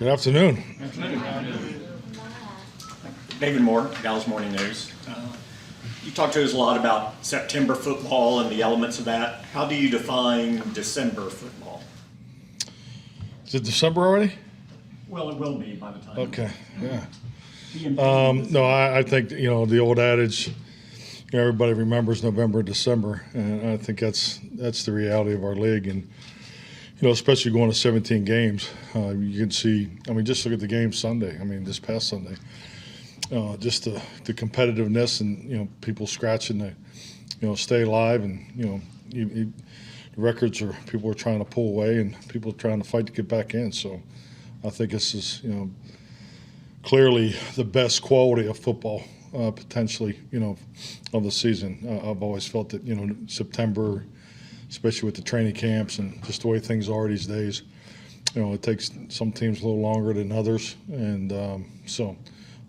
Good afternoon. David Moore, Dallas Morning News. You talked to us a lot about September football and the elements of that. How do you define December football? Is it December already? Well, it will be by the time. Okay, yeah. No, I think, the old adage, everybody remembers November and December, and I think that's the reality of our league. And, especially going to 17 games, you can see, just look at the game Sunday, this past Sunday. Just the competitiveness and, people scratching to, stay alive, and, the records are people are trying to pull away and people are trying to fight to get back in. So I think this is, clearly the best quality of football potentially, of the season. I've always felt that, September, especially with the training camps and just the way things are these days, it takes some teams a little longer than others. And so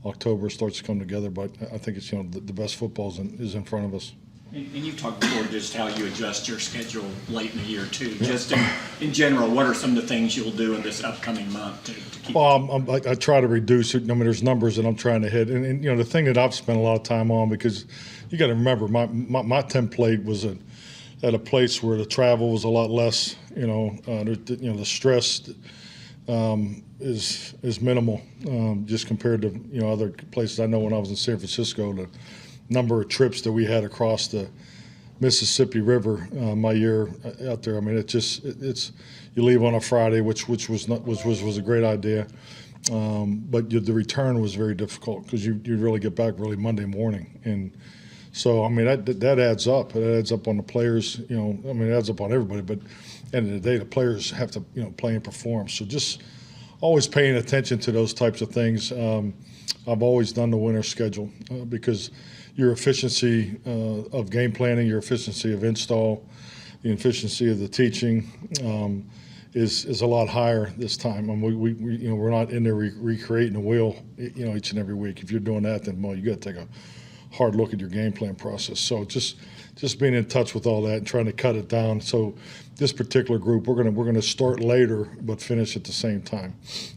October starts to come together, but I think it's, the best football is in front of us. And you've talked before just how you adjust your schedule late in the year too. Just in general, what are some of the things you'll do in this upcoming month to keep? Well, I try to reduce it. There's numbers that I'm trying to hit, and the thing that I've spent a lot of time on, because you got to remember my template was at a place where the travel was a lot less. The stress is minimal just compared to other places. I know when I was in San Francisco, the number of trips that we had across the Mississippi River my year out there. It's you leave on a Friday, which was a great idea, but the return was very difficult because you really get back really Monday morning, and so that adds up. It adds up on the players. It adds up on everybody. But at the end of the day, the players have to play and perform. So just always paying attention to those types of things. I've always done the winter schedule because your efficiency of game planning, your efficiency of install, the efficiency of the teaching is a lot higher this time. We're not in there recreating the wheel, each and every week. If you're doing that, then you got to take a hard look at your game plan process. So just being in touch with all that and trying to cut it down. So this particular group, we're gonna start later but finish at the same time.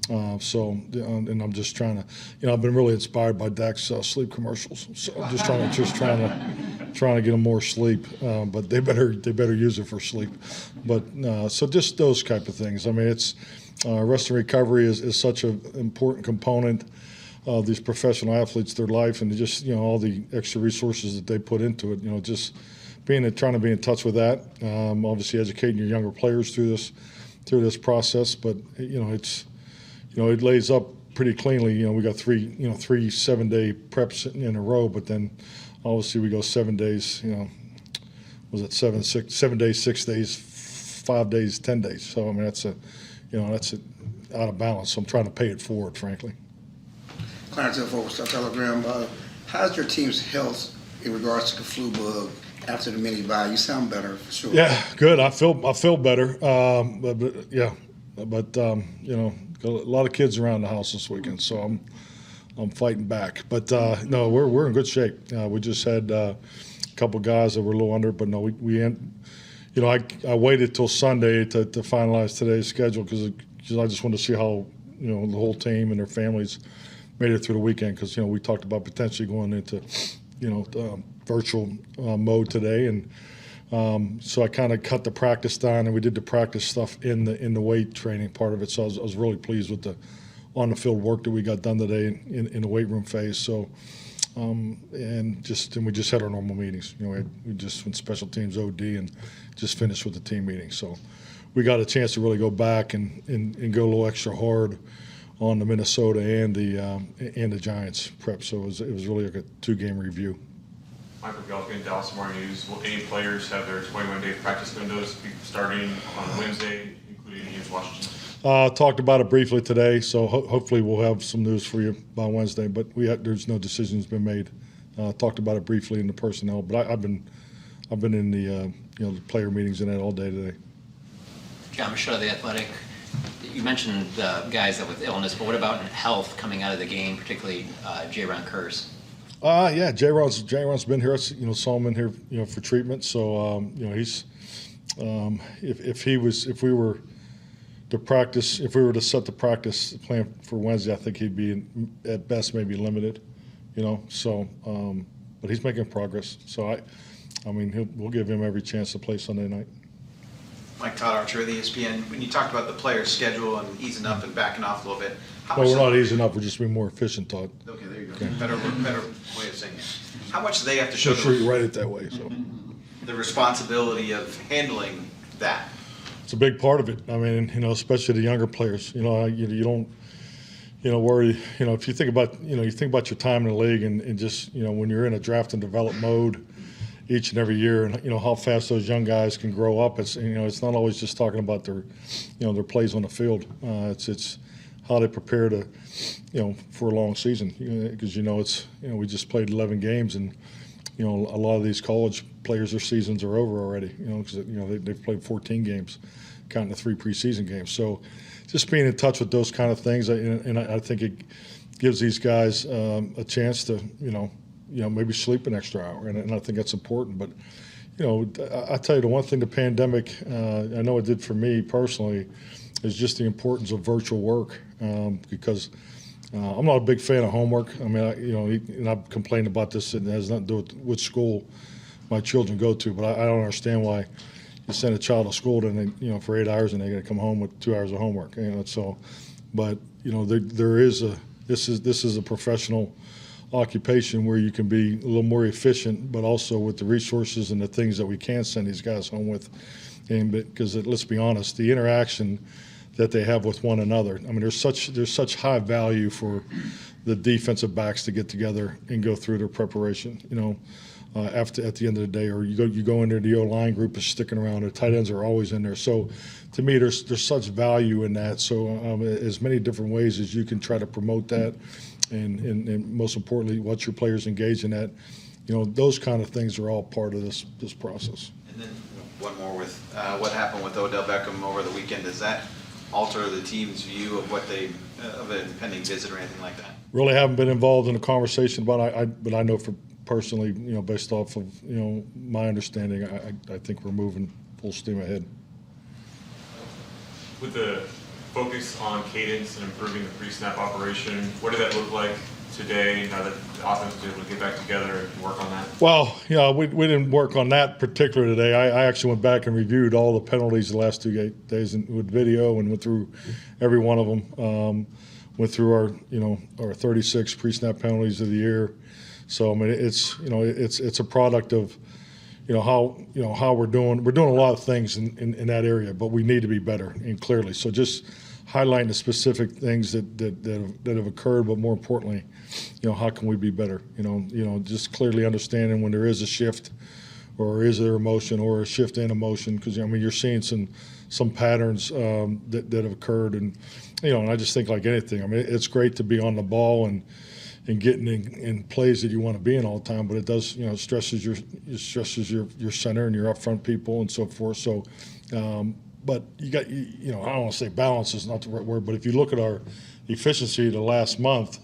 And I'm just trying to, I've been really inspired by Dak's sleep commercials. So I'm just trying to get them more sleep. But they better use it for sleep. But so just those type of things. It's rest and recovery is such an important component of these professional athletes, their life, and just all the extra resources that they put into it. Just trying to be in touch with that. Obviously, educating your younger players through this process, but it lays up pretty cleanly. We got three 7-day preps in a row, but then obviously we go 7 days. Was it 7 days, 6 days, 5 days, 10 days? So that's out of balance. So I'm trying to pay it forward, frankly. Clarence for Star Telegram. How's your team's health in regards to the flu bug after the mini bye? You sound better for sure. Yeah, good. I feel better. But got a lot of kids around the house this weekend, so I'm fighting back. But no, we're in good shape. We just had a couple guys that were a little under, but no, I waited till Sunday to finalize today's schedule because I just wanted to see how the whole team and their families made it through the weekend, because we talked about potentially going into virtual mode today, and so I kind of cut the practice down, and we did the practice stuff in the weight training part of it. So I was really pleased with the on the field work that we got done today in the weight room phase. So and we just had our normal meetings. We just went special teams OD and just finished with the team meeting. So we got a chance to really go back and go a little extra hard on the Minnesota and the Giants prep. So it was really like a 2-game review. Mike McCarthy, Dallas Morning News. Will any players have their 21-day practice windows starting on Wednesday, including against Washington? Talked about it briefly today, so hopefully we'll have some news for you by Wednesday. But there's no decisions been made. Talked about it briefly in the personnel, but I've been in the player meetings and that all day today. John Michaud, The Athletic. You mentioned the guys that with illness, but what about in health coming out of the game, particularly J-Ron Kurz? Yeah, J-Ron's been here. Saw him in here, for treatment. So he's if we were the practice, if we were to set the practice plan for Wednesday, I think he'd be at best maybe limited, So, but he's making progress. So I mean, we'll give him every chance to play Sunday night. Mike Todd Archer of the ESPN. When you talked about the players' schedule and easing up and backing off a little bit, how Well, much? we're not easing up. We're just being more efficient, Todd. Okay, there you go. Better way of saying it. How much do they have to show I'm sure you write it that way. So the responsibility of handling that? it's a big part of it. I mean, especially the younger players. You don't, worry. If you think about, you think about your time in the league and just, when you're in a draft and develop mode each and every year, and how fast those young guys can grow up. It's it's not always just talking about their their plays on the field. It's how they prepare to for a long season, because it's we just played 11 games, and a lot of these college players, their seasons are over already. Because they've played 14 games, counting the 3 preseason games. So just being in touch with those kind of things, and I think it gives these guys a chance to maybe sleep an extra hour, and I think that's important. But I tell you, the one thing the pandemic, I know it did for me personally, is just the importance of virtual work, because I'm not a big fan of homework. I mean, and I've complained about this, and it has nothing to do with which school my children go to, but I don't understand why you send a child to school and they, for 8 hours, and they got to come home with 2 hours of homework. So, but there is this is a professional occupation where you can be a little more efficient, but also with the resources and the things that we can send these guys home with. And because let's be honest, the interaction that they have with one another. I mean, there's such high value for the defensive backs to get together and go through their preparation. At the end of the day, or you go into the O-line group is sticking around. The tight ends are always in there. So, to me, there's such value in that. So, as many different ways as you can try to promote that, and most importantly, what your players engage in that, those kind of things are all part of this process. And then one more with what happened with Odell Beckham over the weekend. Does that alter the team's view of what of an impending visit or anything like that? Really haven't been involved in a conversation about it, but I know personally, based off of my understanding, I think we're moving full steam ahead. With the focus on cadence and improving the pre-snap operation, what did that look like today now that the offense was able to get back together and work on that? Well, we didn't work on that particular today. I actually went back and reviewed all the penalties the last 2 days with video and went through every one of them. Went through our 36 pre-snap penalties of the year. So I mean, it's a product of how we're doing. We're doing a lot of things in that area, but we need to be better, and clearly. So just highlighting the specific things that have occurred, but more importantly, how can we be better? Just clearly understanding when there is a shift, or is there emotion, or a shift in emotion, because you're seeing some patterns that have occurred, and and I just think like anything, it's great to be on the ball and getting in plays that you want to be in all the time, but it does, stresses your center and your up front people and so forth. So, but you got, I don't want to say balance is not the right word, but if you look at our efficiency the last month,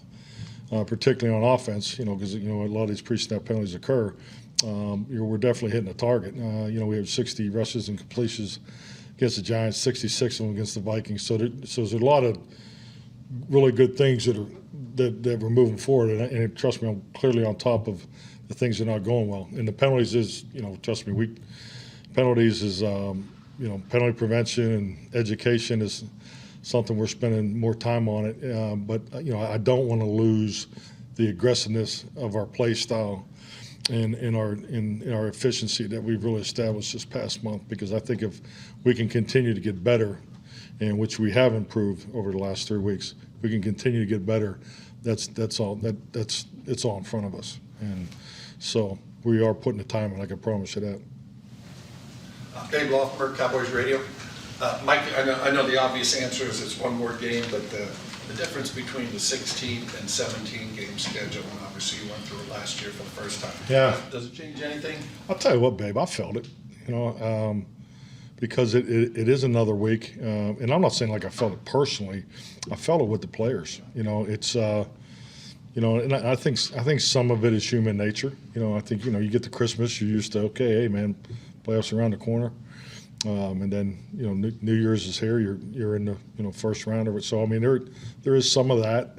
particularly on offense, because a lot of these pre-snap penalties occur, we're definitely hitting a target. We have 60 rushes and completions against the Giants, 66 of them against the Vikings. So there's a lot of really good things that we're moving forward, and trust me, I'm clearly on top of the things that are not going well. And the penalties is, trust me, penalties is, penalty prevention and education is something we're spending more time on it. But I don't want to lose the aggressiveness of our play style and in our efficiency that we've really established this past month, because I think if we can continue to get better, and which we have improved over the last 3 weeks, we can continue to get better. It's all in front of us, and so we are putting the time in. I can promise you that. Dave Loffenberg, Cowboys Radio. Mike, I know the obvious answer is it's one more game, but the difference between the 16 and 17 game schedule, and obviously you went through it last year for the first time. Yeah. Does it change anything? I'll tell you what, babe, I felt it. Because it is another week, and I'm not saying like I felt it personally. I felt it with the players. It's and I think some of it is human nature. I think you get to Christmas, you're used to, okay, hey man, playoffs around the corner. And then, New Year's is here. You're in the, first round of it. So I mean, there is some of that.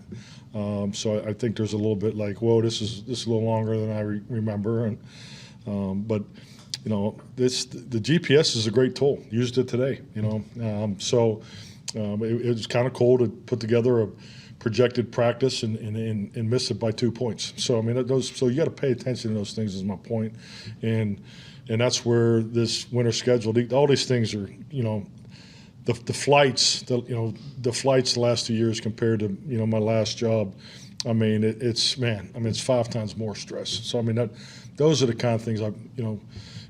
So I think there's a little bit like, whoa, this is a little longer than I remember. But the GPS is a great tool. Used it today. So it was kind of cool to put together a projected practice and miss it by 2 points. So I mean, so you got to pay attention to those things. Is my point, and that's where this winter schedule. All these things are, the flights. The flights the last 2 years compared to my last job. I mean, it's 5 times more stress. So I mean, those are the kind of things I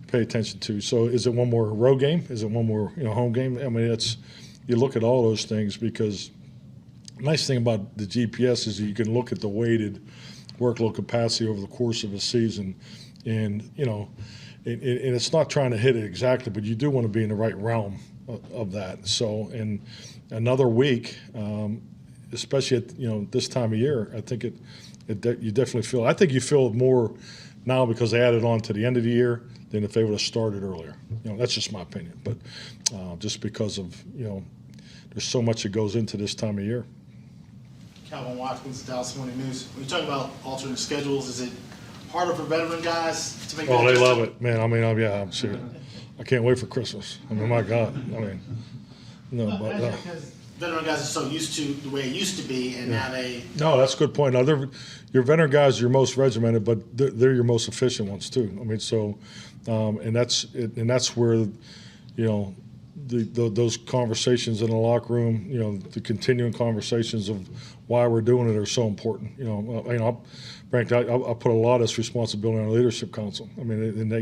pay attention to. So is it one more road game? Is it one more home game? I mean, you look at all those things because the nice thing about the GPS is that you can look at the weighted workload capacity over the course of a season, and it's not trying to hit it exactly, but you do want to be in the right realm of that. So in another week, especially at this time of year, I think you definitely feel. I think you feel more now because they added on to the end of the year than if they would have started earlier. That's just my opinion, but just because of there's so much that goes into this time of year. Calvin Watkins, Dallas Morning News. When you talk about alternate schedules, is it harder for veteran guys to make? Oh, they love it, man. I mean, I'm serious. I can't wait for Christmas. I mean, my God. I mean, Because veteran guys are so used to the way it used to be, and now they. No, that's a good point. Now, your veteran guys are your most regimented, but they're your most efficient ones too. I mean, so, and that's where, those conversations in the locker room, the continuing conversations of why we're doing it are so important. Frankly, I put a lot of this responsibility on the leadership council. I mean, and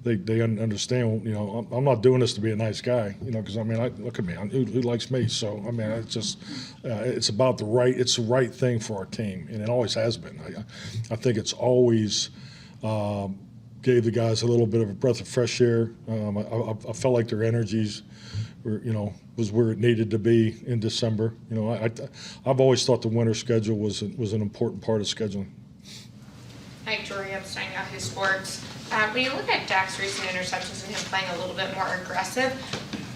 they understand. I'm not doing this to be a nice guy. Because I mean, look at me. Who likes me? So I mean, it's just it's about the right thing for our team, and it always has been. I think it's always. Gave the guys a little bit of a breath of fresh air. I felt like their energies were, was where it needed to be in December. I've always thought the winter schedule was an important part of scheduling. Hi, Jory Epstein, Yahoo Sports. When you look at Dak's recent interceptions and him playing a little bit more aggressive,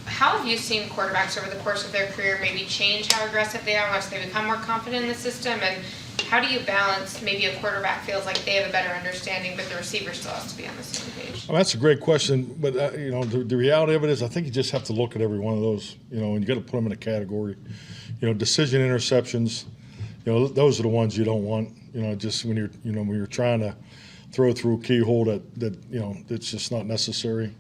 how have you seen quarterbacks over the course of their career maybe change how aggressive they are once they become more confident in the system? And how do you balance maybe a quarterback feels like they have a better understanding, but the receiver still has to be on the same page? Well, that's a great question, but the reality of it is, I think you just have to look at every one of those, and you got to put them in a category. Decision interceptions, those are the ones you don't want. Just when you're trying to throw through a keyhole that it's just not necessary.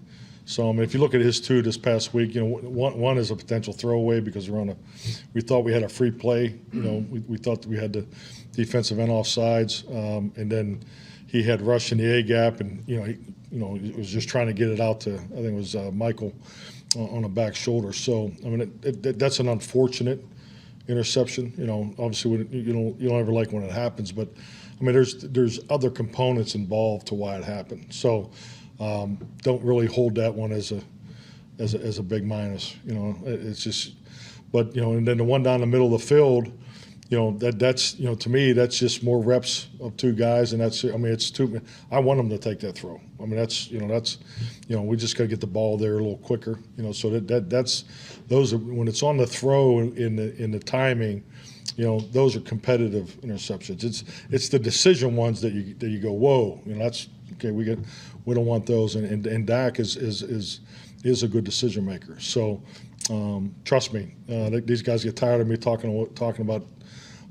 So I mean, if you look at his two this past week, one is a potential throwaway because we thought we had a free play. We thought that we had the defensive end off sides, and then he had rushed in the A gap, and he was just trying to get it out to, I think it was Michael on the back shoulder. So I mean, that's an unfortunate interception. Obviously you don't ever like when it happens, but I mean, there's other components involved to why it happened. So. Don't really hold that one as a big minus. It's just, but and then the one down the middle of the field, that's to me that's just more reps of two guys, and it's two. I want them to take that throw. I mean that's we just got to get the ball there a little quicker. So that's those are when it's on the throw in the timing. Those are competitive interceptions. It's the decision ones that you go, whoa, that's okay. We don't want those, and Dak is a good decision maker. So trust me, these guys get tired of me talking about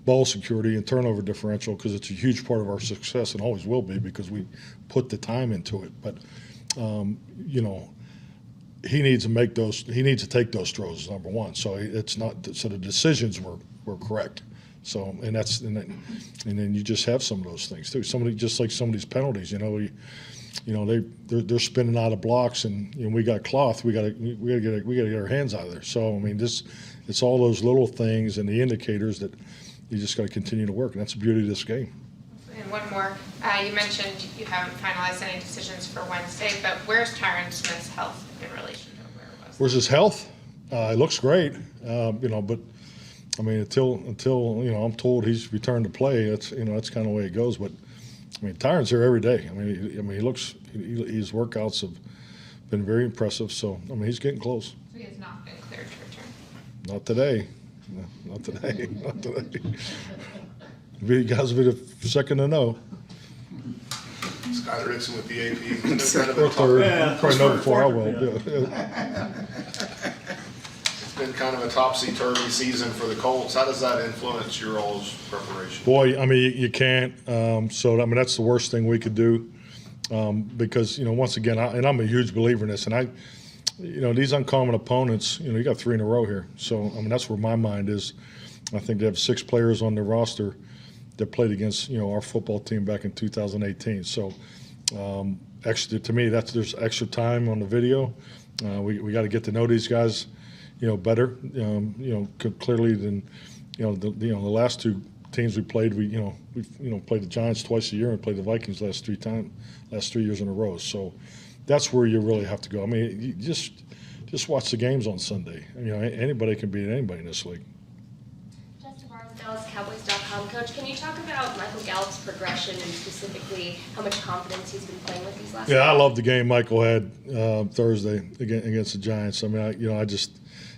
ball security and turnover differential because it's a huge part of our success and always will be because we put the time into it. But he needs to make those. He needs to take those throws, number one. So it's not. So the decisions were correct. So and then you just have some of those things too. Just like some of these penalties. They're spinning out of blocks, and we got cloth. We got to get our hands out of there. So I mean, it's all those little things and the indicators that you just got to continue to work, and that's the beauty of this game. And one more, you mentioned you haven't finalized any decisions for Wednesday, but where's Tyron Smith's health in relation to where it was? Where's his health? It looks great, but I mean, until I'm told he's returned to play, that's kind of the way it goes. But I mean, Tyron's here every day. I mean, his workouts have been very impressive. So, I mean, he's getting close. So he has not been cleared to return. Not today. No, not today. Not today. You guys will be the second to know. Skyler Dixon with the AP. It's been kind of Or a tough- third. Probably know before I will. Yeah. it's been kind of a topsy-turvy season for the Colts. How does that influence your all's preparation? Boy, I mean, you can't. So, I mean, that's the worst thing we could do because, once again, I'm a huge believer in this. And these uncommon opponents, you got 3 in a row here. So, I mean, that's where my mind is. I think they have 6 players on their roster that played against, our football team back in 2018. So, extra to me, there's extra time on the video. We got to get to know these guys, better, clearly than, the last 2 teams we played. We played the Giants twice a year and played the Vikings last 3 years in a row. So that's where you really have to go. I mean, you just watch the games on Sunday. Anybody can beat anybody in this league. DallasCowboys.com. Coach, can you talk about Michael Gallup's progression and specifically how much confidence he's been playing with these last Yeah, I love the game Michael had Thursday against the Giants. I mean,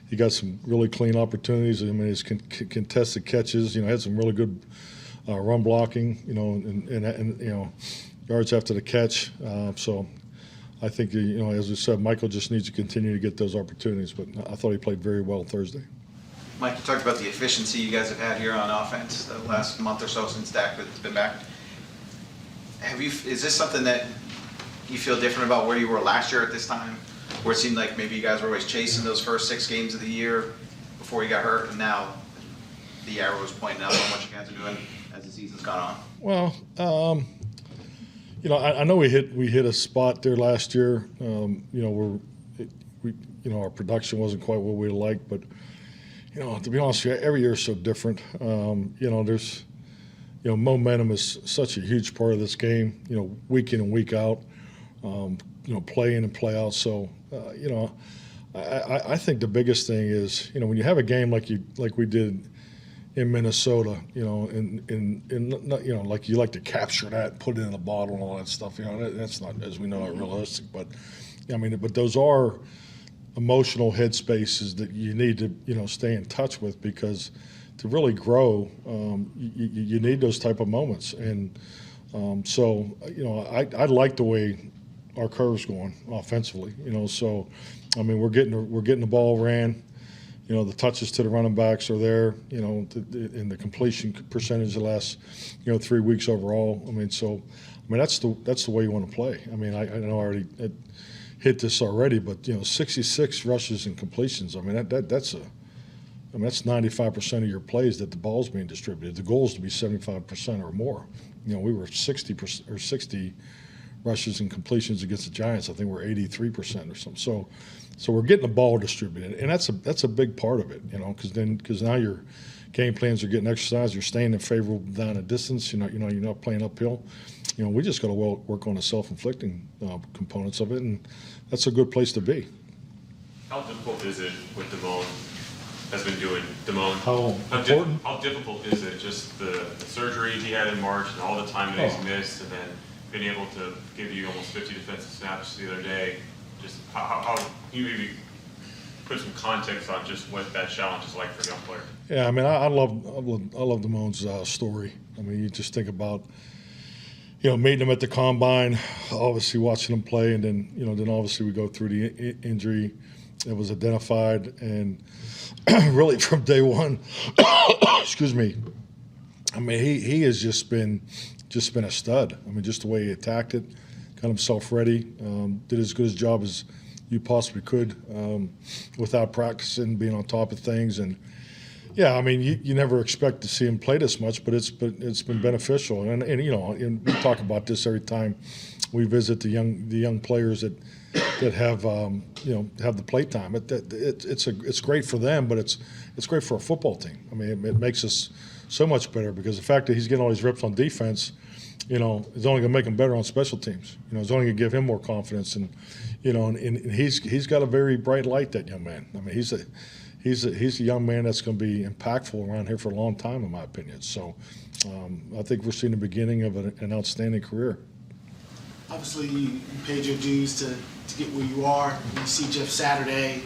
he got some really clean opportunities. I mean, his contested catches, had some really good run blocking, and yards after the catch. So I think, as we said, Michael just needs to continue to get those opportunities. But I thought he played very well Thursday. Mike, you talked about the efficiency you guys have had here on offense the last month or so since Dak has been back. Is this something that you feel different about where you were last year at this time, where it seemed like maybe you guys were always chasing those first 6 games of the year before you got hurt, and now the arrow is pointing out how much you guys are doing as the season's gone on? Well, I know we hit a spot there last year. Our production wasn't quite what we liked, but to be honest with you, every year is so different. There's momentum is such a huge part of this game. Week in and week out. Play in and play out. So I think the biggest thing is when you have a game like we did in Minnesota, like you like to capture that, and put it in a bottle and all that stuff. That's not, as we know, realistic. But but those are emotional headspaces that you need to stay in touch with, because to really grow, you need those type of moments. And I like the way our curve's going offensively. So we're getting the ball ran. The touches to the running backs are there. In the completion percentage the last 3 weeks overall. That's the way you want to play. I know I already hit this already, but 66 rushes and completions. That's 95% of your plays that the ball's being distributed. The goal is to be 75% or more. We were 60% or 60 rushes and completions against the Giants. I think we're 83% or something. So we're getting the ball distributed, and that's a big part of it. Because now your game plans are getting exercised. You're staying in favorable down and distance. You're not playing uphill. We just got to work on the self-inflicting components of it, and that's a good place to be. How difficult is it with Damone has been doing? Damone, How important? How difficult is it, just the surgery he had in March and all the time that he's missed, and then being able to give you almost 50 defensive snaps the other day? Just how can you maybe put some context on just what that challenge is like for a young player? Yeah, I love Damone's story. You just think about meeting him at the combine, obviously watching him play, and then then obviously we go through the injury that was identified, and really from day one, excuse me. He has just been a stud. Just the way he attacked it, got himself ready, did as good a job as you possibly could without practicing, being on top of things. And yeah, you never expect to see him play this much, but it's been beneficial. And we talk about this every time we visit the young players that have have the play time. It's great for them, but it's great for a football team. It makes us so much better, because the fact that he's getting all these reps on defense, is only going to make him better on special teams. It's only going to give him more confidence, and and he's got a very bright light, that young man. He's a young man that's going to be impactful around here for a long time, in my opinion. So I think we're seeing the beginning of an outstanding career. Obviously, you paid your dues to get where you are. You see Jeff Saturday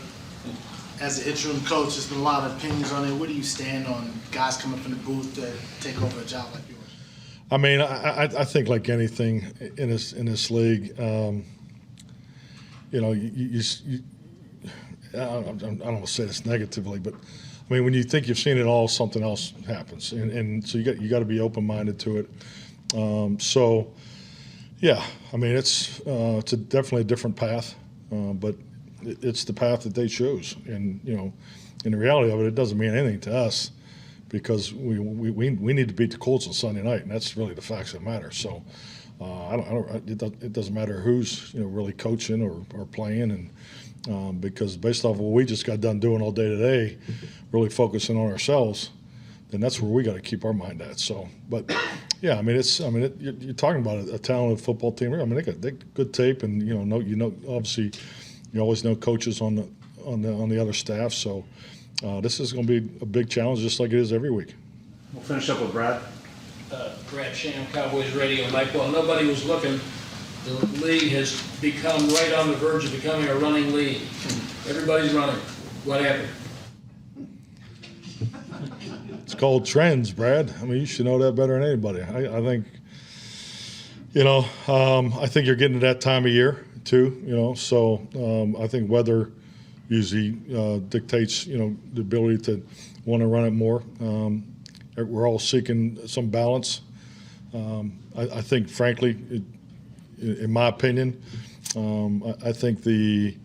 as the interim coach. There's been a lot of opinions on it. Where do you stand on guys coming from the booth to take over a job like yours? I mean, I think like anything in this league, you know, I don't want to say this negatively, but I mean, when you think you've seen it all, something else happens, and so you got to be open-minded to it. So, yeah, I mean, it's definitely a different path, but it's the path that they chose, and you know, in the reality of it, it doesn't mean anything to us because we need to beat the Colts on Sunday night, and that's really the facts that matter. So, it doesn't matter who's really coaching or playing, and because based off of what we just got done doing all day today, really focusing on ourselves, then that's where we got to keep our mind at. So, but yeah, I mean, you're talking about a talented football team. I mean, they got good tape, and obviously, you always know coaches on the other staff. So, this is going to be a big challenge, just like it is every week. We'll finish up with Brad. Brad Sham, Cowboys Radio. Mike, while nobody was looking, the league has become right on the verge of becoming a running league. Everybody's running. What happened? It's called trends, Brad. I mean, you should know that better than anybody. I think, I think you're getting to that time of year too. So I think weather usually dictates, the ability to want to run it more. We're all seeking some balance. I think, frankly, in my opinion, I think the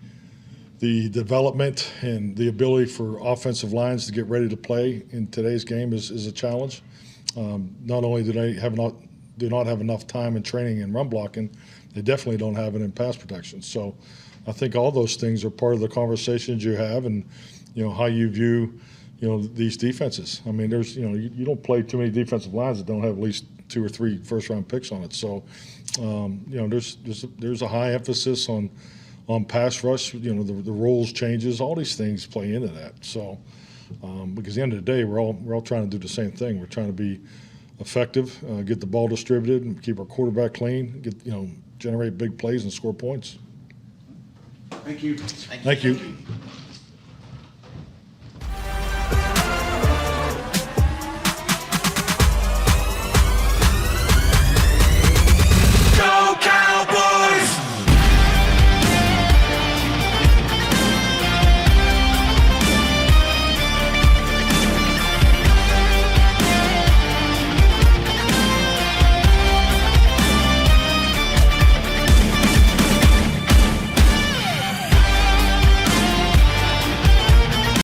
development and the ability for offensive lines to get ready to play in today's game is a challenge. Not only do they do not have enough time in training and run blocking, they definitely don't have it in pass protection. So I think all those things are part of the conversations you have, and how you view these defenses. I mean, there's you don't play too many defensive lines that don't have at least 2 or 3 first-round picks on it. So there's a high emphasis on pass rush. The rules changes, all these things play into that. So because at the end of the day, we're all trying to do the same thing. We're trying to be effective, get the ball distributed, and keep our quarterback clean, generate big plays and score points. Thank you. Thank you.